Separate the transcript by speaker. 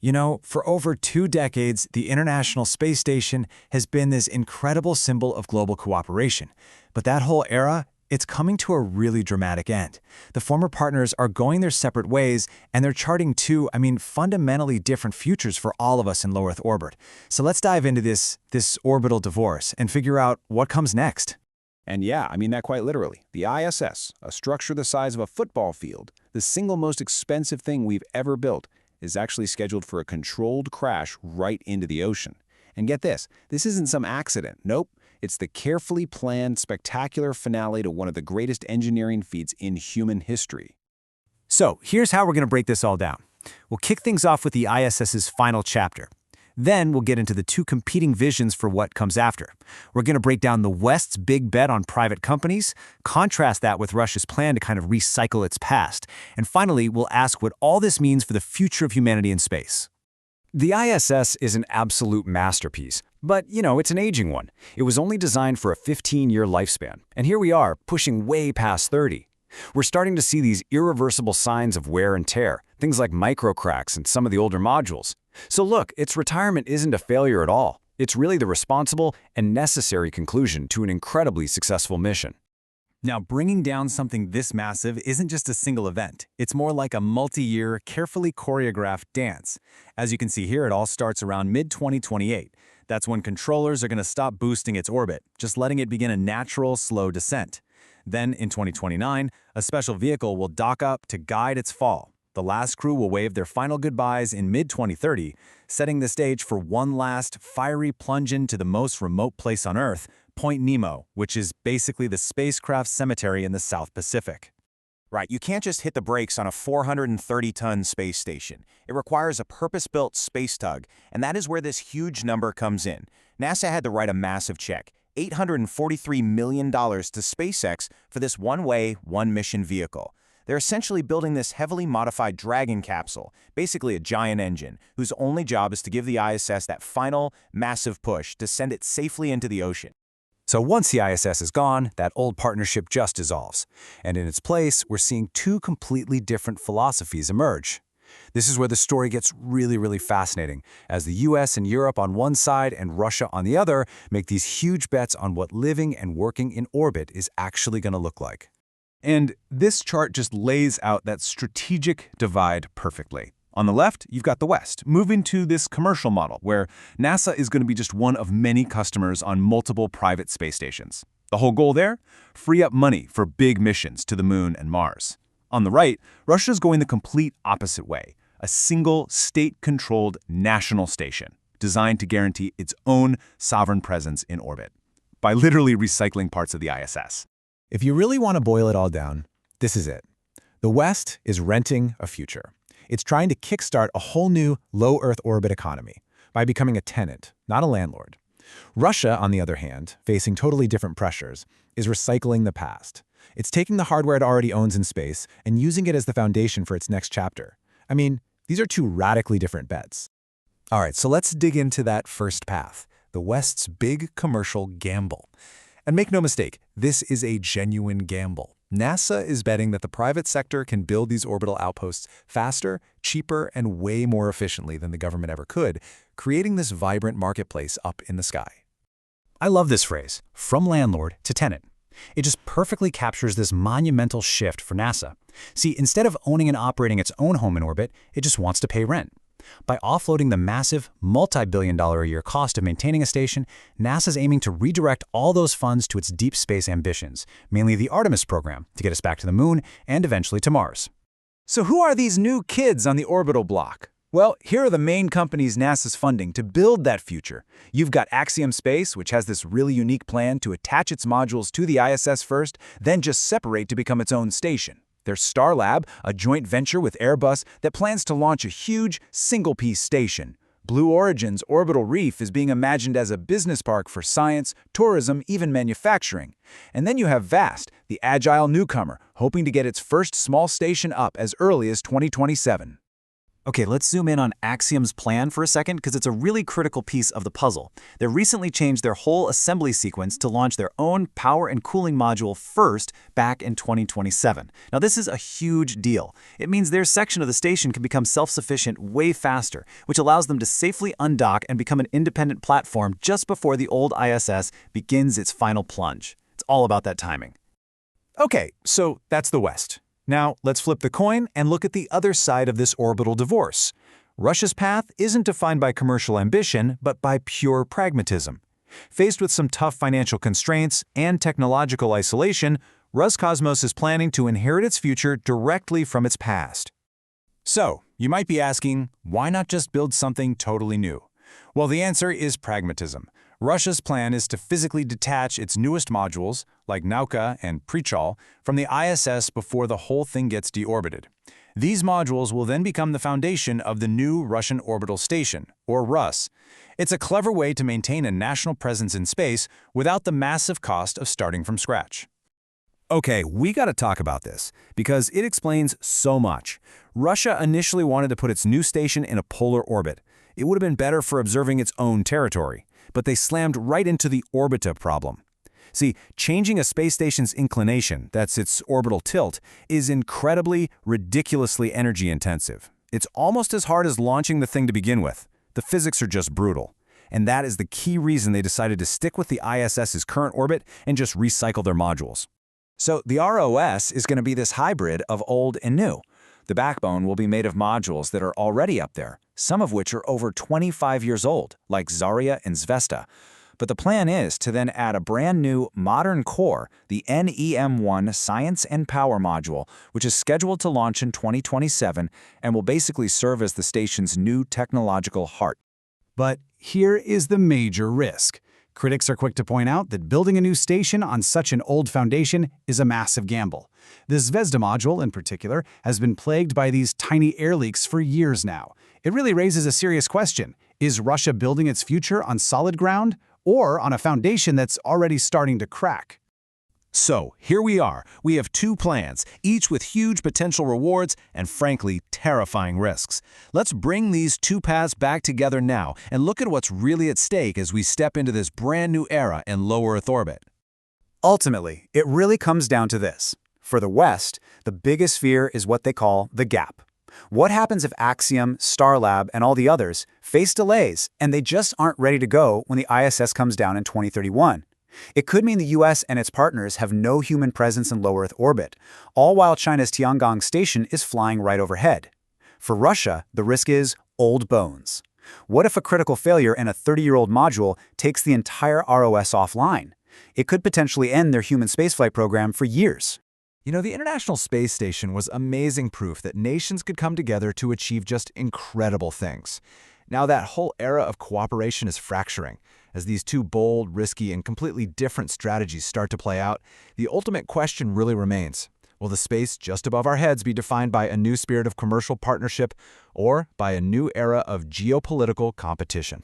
Speaker 1: You know, for over 2 decades, the International Space Station has been this incredible symbol of global cooperation. But that whole era, it's coming to a really dramatic end. The former partners are going their separate ways, and they're charting two, fundamentally different futures for all of us in low Earth orbit. So let's dive into this orbital divorce and figure out what comes next.
Speaker 2: And yeah, I mean that quite literally. The ISS, a structure the size of a football field, the single most expensive thing we've ever built, is actually scheduled for a controlled crash right into the ocean. And get this isn't some accident. Nope, it's the carefully planned, spectacular finale to one of the greatest engineering feats in human history.
Speaker 1: So here's how we're going to break this all down. We'll kick things off with the ISS's final chapter. Then we'll get into the two competing visions for what comes after. We're going to break down the West's big bet on private companies, contrast that with Russia's plan to kind of recycle its past, and finally, we'll ask what all this means for the future of humanity in space.
Speaker 3: The ISS is an absolute masterpiece, but, it's an aging one. It was only designed for a 15-year lifespan, and here we are, pushing way past 30. We're starting to see these irreversible signs of wear and tear, things like microcracks in some of the older modules. So look, its retirement isn't a failure at all. It's really the responsible and necessary conclusion to an incredibly successful mission.
Speaker 1: Now, bringing down something this massive isn't just a single event. It's more like a multi-year, carefully choreographed dance. As you can see here, it all starts around mid-2028. That's when controllers are going to stop boosting its orbit, just letting it begin a natural, slow descent. Then, in 2029, a special vehicle will dock up to guide its fall. The last crew will wave their final goodbyes in mid-2030, setting the stage for one last, fiery plunge into the most remote place on Earth, Point Nemo, which is basically the spacecraft cemetery in the South Pacific.
Speaker 4: Right, you can't just hit the brakes on a 430-ton space station. It requires a purpose-built space tug, and that is where this huge number comes in. NASA had to write a massive check, $843 million to SpaceX for this one-way, one-mission vehicle. They're essentially building this heavily modified Dragon capsule, basically a giant engine, whose only job is to give the ISS that final, massive push to send it safely into the ocean.
Speaker 3: So once the ISS is gone, that old partnership just dissolves. And in its place, we're seeing two completely different philosophies emerge. This is where the story gets really fascinating, as the US and Europe on one side and Russia on the other make these huge bets on what living and working in orbit is actually going to look like.
Speaker 2: And this chart just lays out that strategic divide perfectly. On the left, you've got the West, moving to this commercial model, where NASA is going to be just one of many customers on multiple private space stations. The whole goal there? Free up money for big missions to the Moon and Mars. On the right, Russia's going the complete opposite way, a single, state-controlled national station, designed to guarantee its own sovereign presence in orbit, by literally recycling parts of the ISS.
Speaker 5: If you really want to boil it all down, this is it. The West is renting a future. It's trying to kickstart a whole new low Earth orbit economy by becoming a tenant, not a landlord. Russia, on the other hand, facing totally different pressures, is recycling the past. It's taking the hardware it already owns in space and using it as the foundation for its next chapter. These are two radically different bets.
Speaker 1: All right, so let's dig into that first path, the West's big commercial gamble. And make no mistake, this is a genuine gamble. NASA is betting that the private sector can build these orbital outposts faster, cheaper, and way more efficiently than the government ever could, creating this vibrant marketplace up in the sky.
Speaker 3: I love this phrase, from landlord to tenant. It just perfectly captures this monumental shift for NASA. See, instead of owning and operating its own home in orbit, it just wants to pay rent. By offloading the massive, multi-billion-dollar-a-year cost of maintaining a station, NASA's aiming to redirect all those funds to its deep space ambitions, mainly the Artemis program, to get us back to the Moon and eventually to Mars.
Speaker 1: So who are these new kids on the orbital block? Well, here are the main companies NASA's funding to build that future. You've got Axiom Space, which has this really unique plan to attach its modules to the ISS first, then just separate to become its own station. There's Starlab, a joint venture with Airbus that plans to launch a huge, single-piece station. Blue Origin's Orbital Reef is being imagined as a business park for science, tourism, even manufacturing. And then you have VAST, the agile newcomer, hoping to get its first small station up as early as 2027. Okay, let's zoom in on Axiom's plan for a second because it's a really critical piece of the puzzle. They recently changed their whole assembly sequence to launch their own power and cooling module first back in 2027. Now, this is a huge deal. It means their section of the station can become self-sufficient way faster, which allows them to safely undock and become an independent platform just before the old ISS begins its final plunge. It's all about that timing.
Speaker 2: Okay, so that's the West. Now, let's flip the coin and look at the other side of this orbital divorce. Russia's path isn't defined by commercial ambition, but by pure pragmatism. Faced with some tough financial constraints and technological isolation, Roscosmos is planning to inherit its future directly from its past. So, you might be asking, why not just build something totally new? Well, the answer is pragmatism. Russia's plan is to physically detach its newest modules, like Nauka and Prichal, from the ISS before the whole thing gets deorbited. These modules will then become the foundation of the new Russian orbital station, or RUS. It's a clever way to maintain a national presence in space without the massive cost of starting from scratch. Okay, we gotta talk about this, because it explains so much. Russia initially wanted to put its new station in a polar orbit. It would have been better for observing its own territory, but they slammed right into the orbita problem. See, changing a space station's inclination, that's its orbital tilt, is incredibly, ridiculously energy-intensive. It's almost as hard as launching the thing to begin with. The physics are just brutal. And that is the key reason they decided to stick with the ISS's current orbit and just recycle their modules.
Speaker 4: So the ROS is going to be this hybrid of old and new. The backbone will be made of modules that are already up there, some of which are over 25 years old, like Zarya and Zvesta. But the plan is to then add a brand new, modern core, the NEM-1 Science and Power Module, which is scheduled to launch in 2027 and will basically serve as the station's new technological heart.
Speaker 3: But here is the major risk. Critics are quick to point out that building a new station on such an old foundation is a massive gamble. The Zvezda module, in particular, has been plagued by these tiny air leaks for years now. It really raises a serious question. Is Russia building its future on solid ground or on a foundation that's already starting to crack?
Speaker 2: So, here we are. We have two plans, each with huge potential rewards and, frankly, terrifying risks. Let's bring these two paths back together now and look at what's really at stake as we step into this brand new era in low Earth orbit.
Speaker 5: Ultimately, it really comes down to this. For the West, the biggest fear is what they call the gap. What happens if Axiom, Starlab, and all the others face delays and they just aren't ready to go when the ISS comes down in 2031? It could mean the US and its partners have no human presence in low Earth orbit, all while China's Tiangong station is flying right overhead. For Russia, the risk is old bones. What if a critical failure in a 30-year-old module takes the entire ROS offline? It could potentially end their human spaceflight program for years.
Speaker 2: You know, the International Space Station was amazing proof that nations could come together to achieve just incredible things. Now that whole era of cooperation is fracturing. As these two bold, risky, and completely different strategies start to play out, the ultimate question really remains. Will the space just above our heads be defined by a new spirit of commercial partnership or by a new era of geopolitical competition?